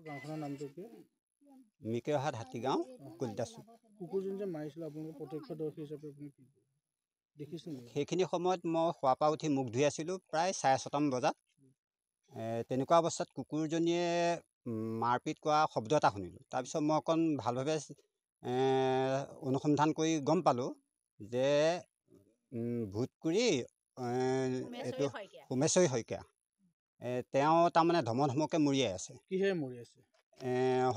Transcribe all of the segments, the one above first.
গাঁওখনৰ নামটো কি? মিকেৰহাট হাতীগাঁও কলিতাচুক। কুকুৰজনী যে মাৰিছিল আপোনালোকে প্ৰত্যক্ষদৰ্শী হিচাপে আপুনি কি দেখিছিল? সেইখিনি সময়ত মই শুৱাৰ পৰা উঠি মুখ ধুই আছিলোঁ প্ৰায় 6:30মান বজাত। তেনেকুৱা অৱস্থাত কুকুৰজনীয়ে মাৰপিট কৰা শব্দ এটা শুনিলোঁ। তাৰপিছত মই অকণ ভালভাৱে অনুসন্ধান কৰি গম পালোঁ যে ভূতকুৰি এইটো সোমেশ্বৰী শইকীয়া তেওঁ তাৰমানে ধমকৈ মৰিয়াই আছে। কিহে মৰিয়াইছে?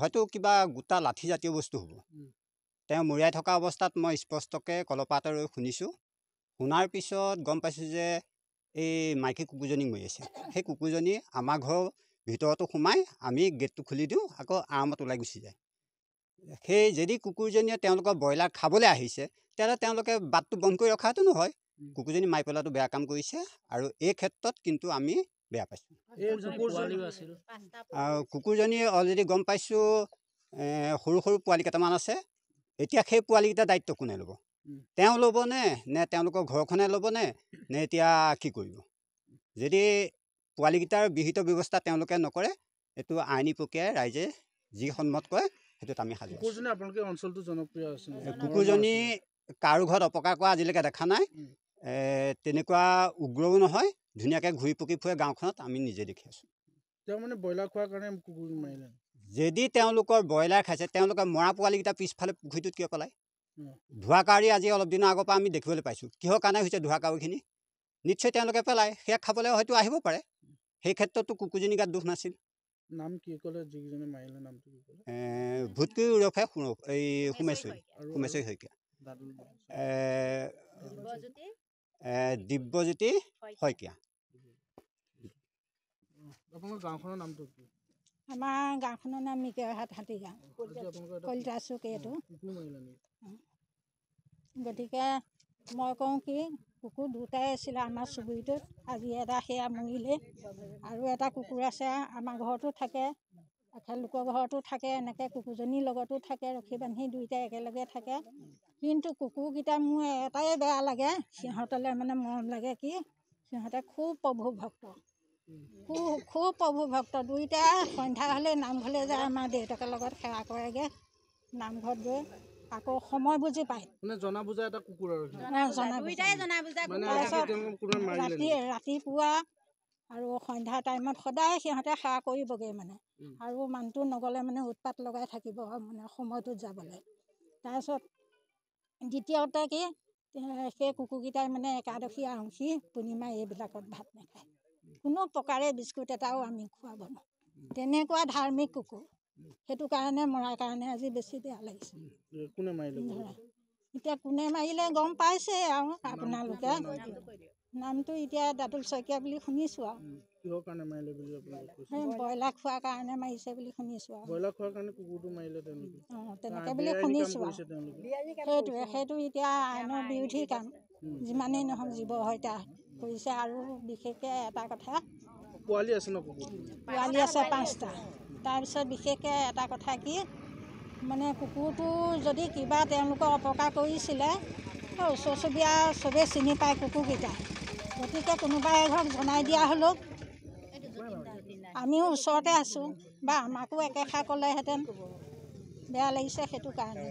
হয়তো কিবা গোটা লাঠি জাতীয় বস্তু হ'ব। তেওঁ মৰিয়াই থকা অৱস্থাত মই স্পষ্টকৈ কলপাতে ৰৈ শুনিছোঁ। শুনাৰ পিছত গম পাইছোঁ যে এই মাইকী কুকুৰজনীক মৰিয়াইছে। সেই কুকুৰজনী আমাৰ ঘৰৰ ভিতৰতো সোমাই আমি গেটটো খুলি দিওঁ, আকৌ আৰামত ওলাই গুচি যায়। সেই যদি কুকুৰজনীয়ে তেওঁলোকৰ ব্ৰইলাৰ খাবলৈ আহিছে তেতিয়াহ'লে তেওঁলোকে বাটটো বন্ধ কৰি ৰখাটো নহয়। কুকুৰজনী মাৰি পেলোৱাটো বেয়া কাম কৰিছে আৰু এই ক্ষেত্ৰত কিন্তু আমি বেয়া পাইছোঁ। কুকুৰজনী অলৰেডি গম পাইছোঁ সৰু সৰু পোৱালি কেইটামান আছে। এতিয়া সেই পোৱালিকেইটাৰ দায়িত্ব কোনে ল'ব? তেওঁ ল'বনে নে তেওঁলোকৰ ঘৰখনে ল'বনে নে এতিয়া কি কৰিব? যদি পোৱালিকেইটাৰ বিহিত ব্যৱস্থা তেওঁলোকে নকৰে, এইটো আইনী প্ৰক্ৰিয়াই ৰাইজে যি সন্মত কৰে সেইটোত আমি সাজু। কুকুৰজনী আপোনালোকে অঞ্চলটো জনপ্ৰিয় আছে? কুকুৰজনী কাৰো ঘৰত অপকাৰ কৰা আজিলৈকে দেখা নাই। তেনেকুৱা উগ্ৰও নহয়, ধুনীয়াকৈ ঘূৰি পকি ফুৰে গাঁওখনত, আমি নিজে দেখি আছোঁ। তেওঁ মানে ব্ৰইলাৰ খোৱাৰ কাৰণে কুকুৰ মাৰিলে? যদি তেওঁলোকৰ ব্ৰইলাৰ খাইছে তেওঁলোকে মৰা পোৱালিকেইটা পিছফালে পুখুৰীটোত কিয় পেলায়? ধোঁৱা কাউৰী আজি অলপ দিনৰ আগৰ পৰা আমি দেখিবলৈ পাইছোঁ। কিহৰ কাৰণে হৈছে ধোঁৱা কাউৰীখিনি? নিশ্চয় তেওঁলোকে পেলায়, সেয়া খাবলৈ হয়তো আহিব পাৰে। সেই ক্ষেত্ৰতো কুকুৰজনী গাত দুখ নাছিল। নাম কি ক'লে যিজনে মাৰিলে? নামটো কি ক'লে? ভূতকুৰি ওৰফে এই সোমেশ্বৰী শইকীয়া। দিব্যজ্যোতি শইকীয়া। আপোনাৰ গাঁওখনৰ নামটো কি? আমাৰ গাঁওখনৰ নাম মিকেৰহাট হাতীগাঁও কলিতাচুক। এইটো গতিকে মই কওঁ কি, কুকুৰ দুটাই আছিলে আমাৰ চুবুৰীটোত। আজি এটা সেয়া মৰিলে, আৰু এটা কুকুৰ আছে আমাৰ ঘৰতো থাকে, এখেতলোকৰ ঘৰতো থাকে। এনেকৈ কুকুৰজনীৰ লগতো থাকে, ৰখি বান্ধি দুইটাই একেলগে থাকে। কিন্তু কুকুৰকেইটা মোৰ এটাই বেয়া লাগে, সিহঁতলৈ মানে মৰম লাগে কি, সিহঁতে খুব প্ৰভু ভক্ত, খুব প্ৰভু ভক্ত। দুইটাই সন্ধ্যা হ'লে নামঘৰলৈ যায়, আমাৰ দেউতাকৰ লগত সেৱা কৰেগৈ নামঘৰত গৈ, আকৌ সময় বুজি পায়। মানে জনা বুজা এটা কুকুৰ আৰু ৰাতিপুৱা আৰু সন্ধ্যা টাইমত সদায় সিহঁতে সেৱা কৰিবগৈ মানে। আৰু মানুহটো নগ'লে মানে উৎপাত লগাই থাকিব মানে সময়টোত যাবলৈ। তাৰপিছত দ্বিতীয়তে কি, সেই কুকুৰকেইটাই মানে একাদশী আউসী পূৰ্ণিমা এইবিলাকত ভাত নাখায়। কোনো প্ৰকাৰে বিস্কুট এটাও আমি খুৱাব নোৱাৰোঁ। তেনেকুৱা ধাৰ্মিক কুকুৰ। সেইটো কাৰণে মৰাৰ কাৰণে আজি বেছি বেয়া লাগিছে। কোনে মাৰিলে? এতিয়া কোনে মাৰিলে গম পাইছে আৰু আপোনালোকে। নামটো এতিয়া দাদুল শইকীয়া বুলি শুনিছোঁ আৰু। কিহৰ কাৰণে মাৰিলে বুলি আপোনালোকে কৈছে? ব্ৰইলাৰ খোৱাৰ কাৰণে মাৰিছে বুলি শুনিছোঁ আৰু। ব্ৰইলাৰ খোৱাৰ কাৰণে কুকুৰটো মাৰিলে তেওঁলোকে? তেনেকৈ বুলি শুনিছোঁ আৰু। সেইটো এতিয়া আইনৰ বিৰোধী কাম। যিমানেই নহওক জীৱ হত্যা কৰিছে। আৰু বিশেষকৈ এটা কথা, পোৱালি আছে ন কুকুৰ? পোৱালি আছে 5টা। তাৰপিছত বিশেষকৈ এটা কথা কি, মানে কুকুৰটো যদি কিবা তেওঁলোকৰ অপকাৰ কৰিছিলে, ওচৰ চুবুৰীয়া চবেই চিনি পায় কুকুৰকেইটা। গতিকে কোনোবা এঘৰক জনাই দিয়া হ'লেও, আমিও ওচৰতে আছোঁ, বা আমাকো একেষাৰ ক'লেহেঁতেন। বেয়া লাগিছে সেইটো কাৰণে।